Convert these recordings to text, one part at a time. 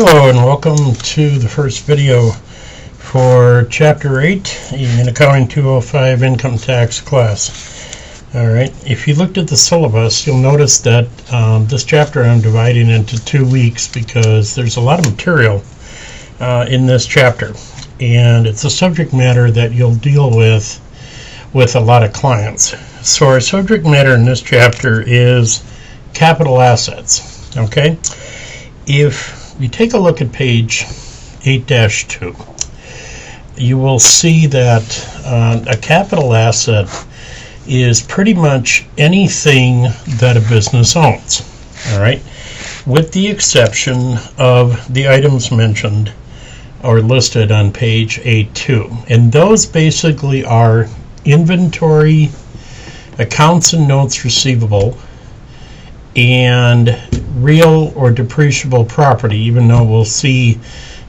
Hello and welcome to the first video for Chapter 8 in Accounting 205 Income Tax class. Alright, if you looked at the syllabus, you'll notice that this chapter I'm dividing into 2 weeks because there's a lot of material in this chapter, and it's a subject matter that you'll deal with a lot of clients. So our subject matter in this chapter is capital assets. Okay, if you take a look at page 8-2, you will see that a capital asset is pretty much anything that a business owns, all right, with the exception of the items mentioned or listed on page 8-2. And those basically are inventory, accounts and notes receivable, and real or depreciable property, even though we'll see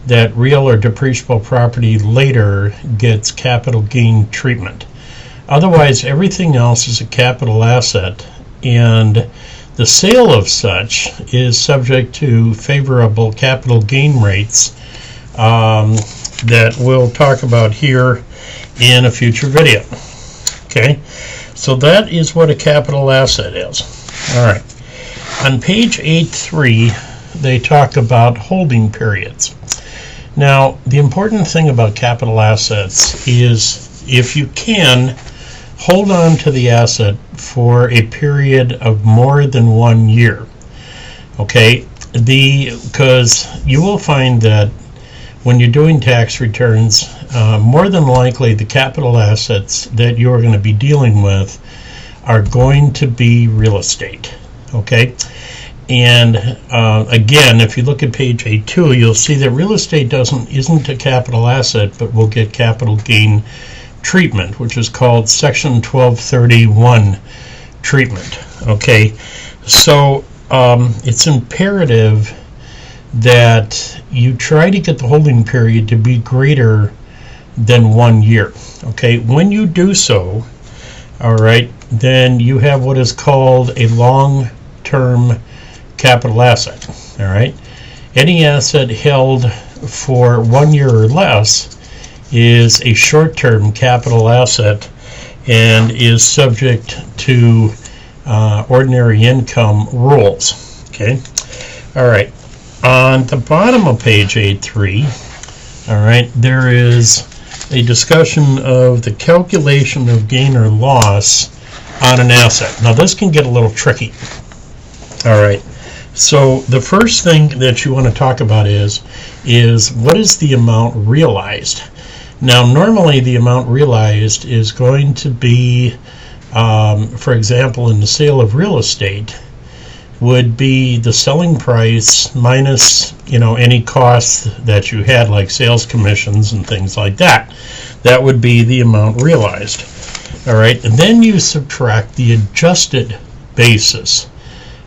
that real or depreciable property later gets capital gain treatment. Otherwise, everything else is a capital asset, and the sale of such is subject to favorable capital gain rates that we'll talk about here in a future video. Okay, so that is what a capital asset is. All right. On page 8.3, they talk about holding periods. Now, the important thing about capital assets is if you can, hold on to the asset for a period of more than 1 year. Okay, because you will find that when you're doing tax returns, more than likely the capital assets that you're going to be dealing with are going to be real estate. Okay, and again, if you look at page 8.2, you'll see that real estate isn't a capital asset, but will get capital gain treatment, which is called Section 1231 treatment. Okay, so it's imperative that you try to get the holding period to be greater than 1 year. Okay, when you do so, all right, then you have what is called a long-term capital asset. All right, any asset held for 1 year or less is a short-term capital asset and is subject to ordinary income rules. Okay, all right. On the bottom of page 8.3, all right, there is a discussion of the calculation of gain or loss on an asset. Now this can get a little tricky. All right, so the first thing that you want to talk about is what is the amount realized. Now normally the amount realized is going to be, for example, in the sale of real estate, would be the selling price minus, any costs that you had, like sales commissions and things like that. That would be the amount realized. All right, and then you subtract the adjusted basis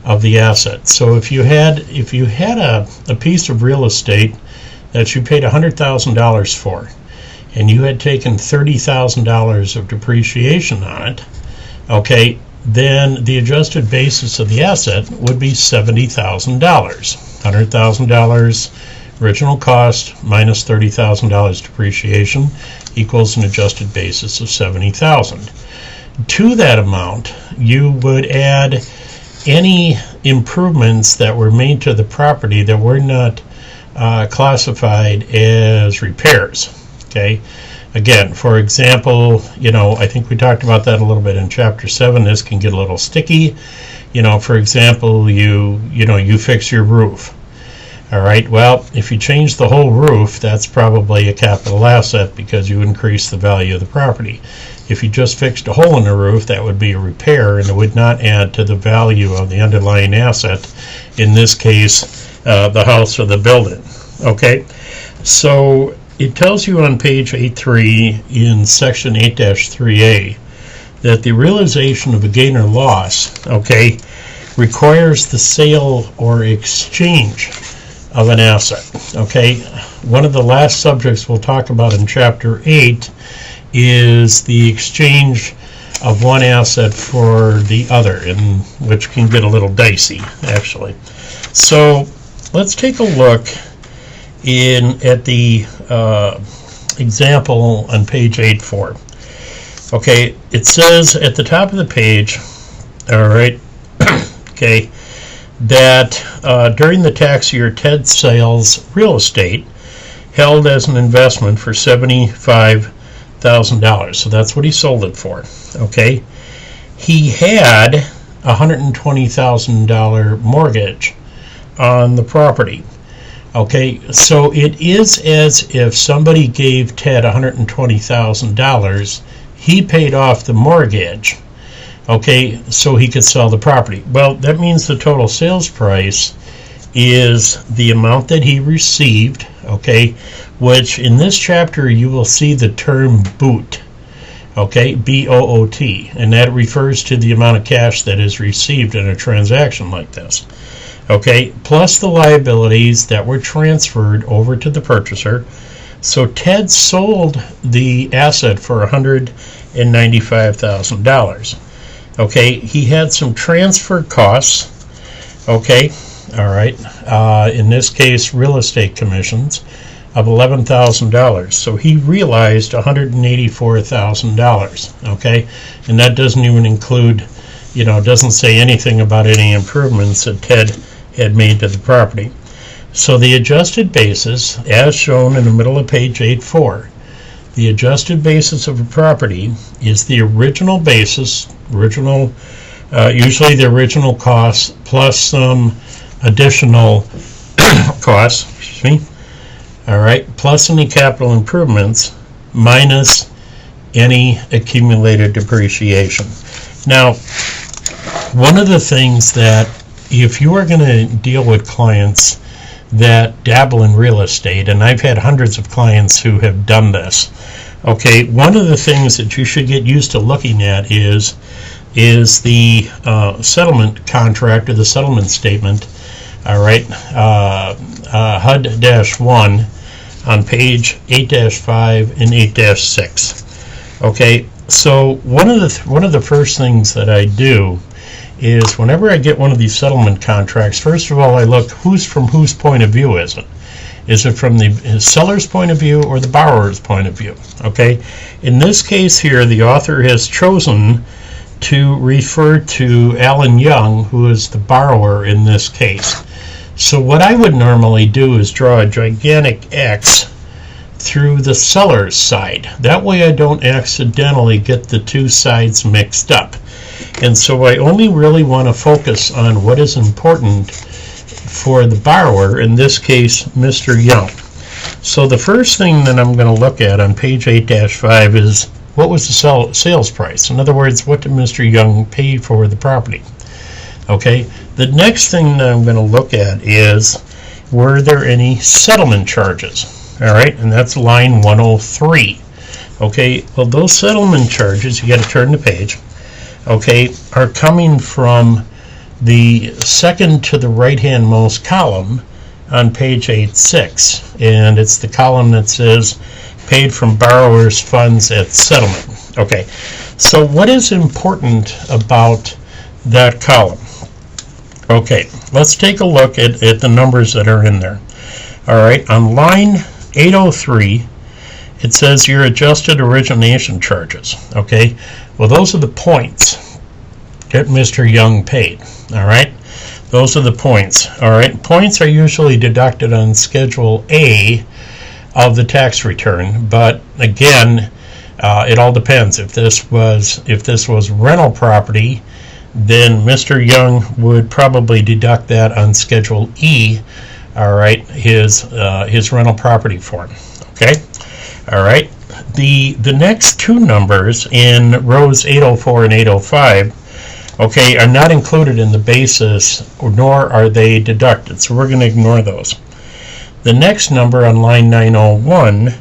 of the asset. So if you had a piece of real estate that you paid $100,000 for, and you had taken $30,000 of depreciation on it, okay, then the adjusted basis of the asset would be $70,000. $100,000 original cost minus $30,000 depreciation equals an adjusted basis of $70,000. To that amount, you would add any improvements that were made to the property that were not classified as repairs. Okay. Again, for example, I think we talked about that a little bit in Chapter 7. This can get a little sticky. For example, you fix your roof. All right, well, if you change the whole roof, that's probably a capital asset because you increase the value of the property. If you just fixed a hole in the roof, that would be a repair, and it would not add to the value of the underlying asset, in this case, the house or the building. Okay, so it tells you on page 8.3 in section 8-3A that the realization of a gain or loss, okay, requires the sale or exchange of an asset. Okay, one of the last subjects we'll talk about in Chapter 8 is the exchange of one asset for the other, and which can get a little dicey, actually. So let's take a look at the example on page 8.4. Okay, it says at the top of the page, all right, okay, that during the tax year, Ted sells real estate held as an investment for $75,000. So that's what he sold it for. Okay, he had a $120,000 mortgage on the property. Okay, so it is as if somebody gave Ted $120,000. He paid off the mortgage, okay, so he could sell the property. Well, that means the total sales price is the amount that he received, okay, which in this chapter you will see the term boot, okay, B-O-O-T, and that refers to the amount of cash that is received in a transaction like this, okay, plus the liabilities that were transferred over to the purchaser. So Ted sold the asset for $195,000. Okay, he had some transfer costs, okay, all right, in this case real estate commissions of $11,000. So he realized $184,000, okay, and that doesn't even include, you know, doesn't say anything about any improvements that Ted had made to the property. So the adjusted basis, as shown in the middle of page 8.4, the adjusted basis of a property is the original basis, usually the original cost plus some additional costs, excuse me, all right, plus any capital improvements minus any accumulated depreciation. Now, one of the things that if you are going to deal with clients that dabble in real estate, and I've had hundreds of clients who have done this, okay, one of the things that you should get used to looking at is the settlement contract or the settlement statement, all right, HUD-1 on page 8-5 and 8-6. Okay, so one of the first things that I do is whenever I get one of these settlement contracts, first of all, I look from whose point of view is it? Is it from the seller's point of view or the borrower's point of view? Okay, in this case here, the author has chosen to refer to Alan Young, who is the borrower in this case. So what I would normally do is draw a gigantic X through the seller's side. That way I don't accidentally get the two sides mixed up. And so I only really want to focus on what is important for the borrower, in this case, Mr. Young. So the first thing that I'm going to look at on page 8-5 is what was the sales price? In other words, what did Mr. Young pay for the property? Okay, the next thing that I'm going to look at is, were there any settlement charges? All right, and that's line 103. Okay, well, those settlement charges, you got to turn the page, okay, are coming from the second to the right-hand most column on page 8.6, and it's the column that says paid from borrower's funds at settlement. Okay, so what is important about that column? Okay, let's take a look at the numbers that are in there. All right, on line 803, it says your adjusted origination charges. Okay, well, those are the points that Mr. Young paid. All right, those are the points. All right, points are usually deducted on Schedule A of the tax return, but again, it all depends. If this was rental property, then Mr. Young would probably deduct that on Schedule E. All right, his rental property form. Okay, all right. The next two numbers in rows 804 and 805, okay, are not included in the basis, nor are they deducted. So we're going to ignore those. The next number on line 901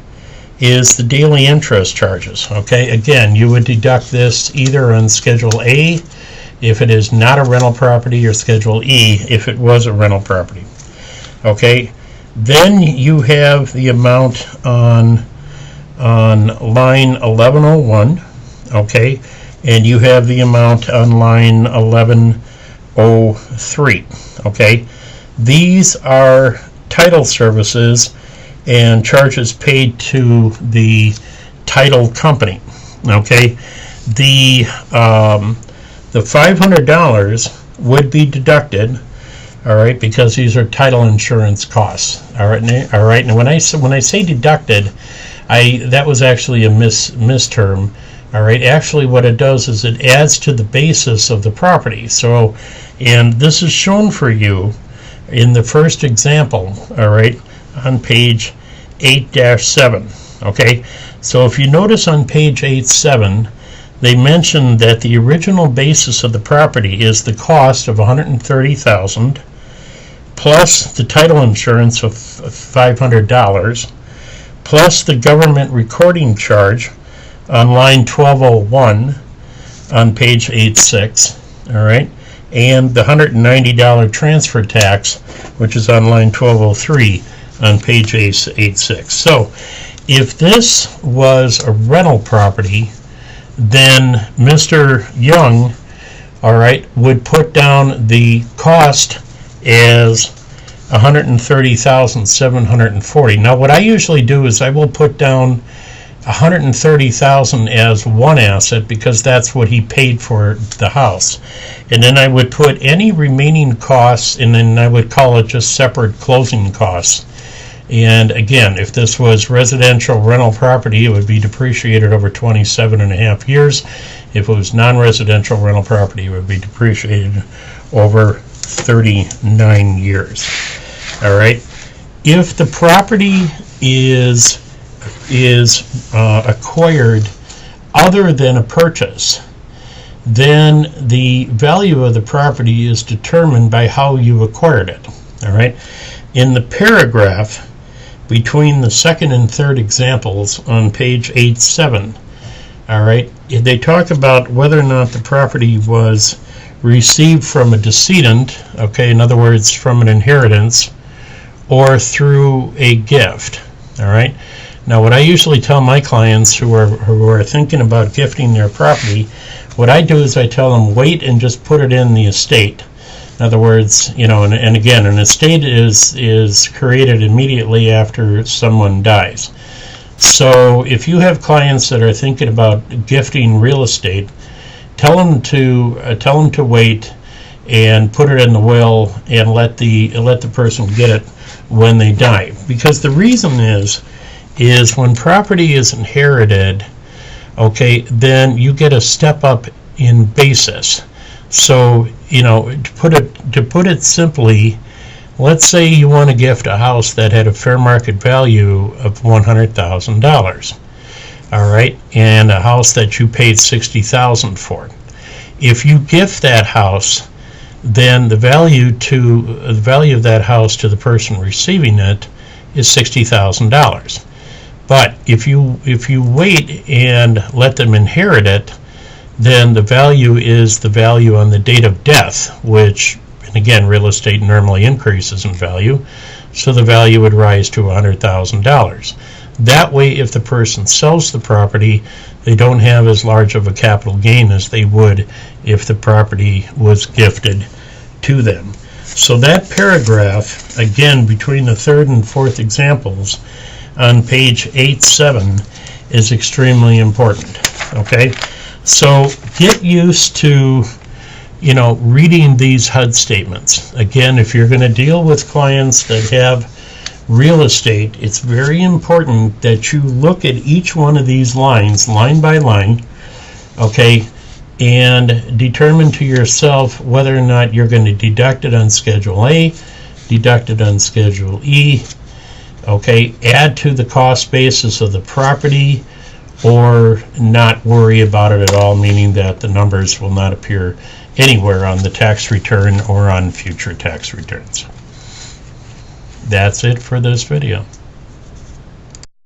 is the daily interest charges. Okay, again, you would deduct this either on Schedule A if it is not a rental property, or Schedule E if it was a rental property. Okay, then you have the amount on line 1101, okay, and you have the amount on line 1103, okay. These are title services and charges paid to the title company. Okay, the $500 would be deducted. All right, because these are title insurance costs. All right. And when I say deducted, that was actually a misterm. All right. Actually, what it does is it adds to the basis of the property. So, and this is shown for you in the first example. All right, on page 8-7. Okay. So if you notice on page 8-7, they mentioned that the original basis of the property is the cost of $130,000 plus the title insurance of $500 plus the government recording charge on line 1201 on page 8-6, all right, and the $190 transfer tax, which is on line 1203 on page 8-6. So if this was a rental property, then Mr. Young, all right, would put down the cost as $130,740. Now, what I usually do is I will put down $130,000 as one asset because that's what he paid for the house, and then I would put any remaining costs, and then I would call it just separate closing costs. And again, if this was residential rental property, it would be depreciated over 27.5 years. If it was non-residential rental property, it would be depreciated over 39 years. All right. If the property is acquired other than a purchase, then the value of the property is determined by how you acquired it. All right. In the paragraph between the second and third examples on page 8-7, all right, they talk about whether or not the property was received from a decedent, okay, in other words, from an inheritance, or through a gift. All right. Now, what I usually tell my clients who are thinking about gifting their property, what I do is I tell them wait and just put it in the estate. In other words, you know, and again, an estate is created immediately after someone dies. So if you have clients that are thinking about gifting real estate, tell them to wait and put it in the will and let the person get it when they die. Because the reason is when property is inherited, okay, then you get a step up in basis. So, you know, to put it simply, let's say you want to gift a house that had a fair market value of $100,000, all right, and a house that you paid $60,000 for. If you gift that house, then the value of that house to the person receiving it is $60,000. But if you wait and let them inherit it, then the value is the value on the date of death, which, and again, real estate normally increases in value, so the value would rise to $100,000. That way, if the person sells the property, they don't have as large of a capital gain as they would if the property was gifted to them. So that paragraph, again, between the third and fourth examples on page 8-7 is extremely important. Okay, so get used to, you know, reading these HUD statements. Again, if you're going to deal with clients that have real estate, it's very important that you look at each one of these lines, line by line, okay, and determine to yourself whether or not you're going to deduct it on Schedule A, deduct it on Schedule E, okay, add to the cost basis of the property, or not worry about it at all, meaning that the numbers will not appear anywhere on the tax return or on future tax returns. That's it for this video.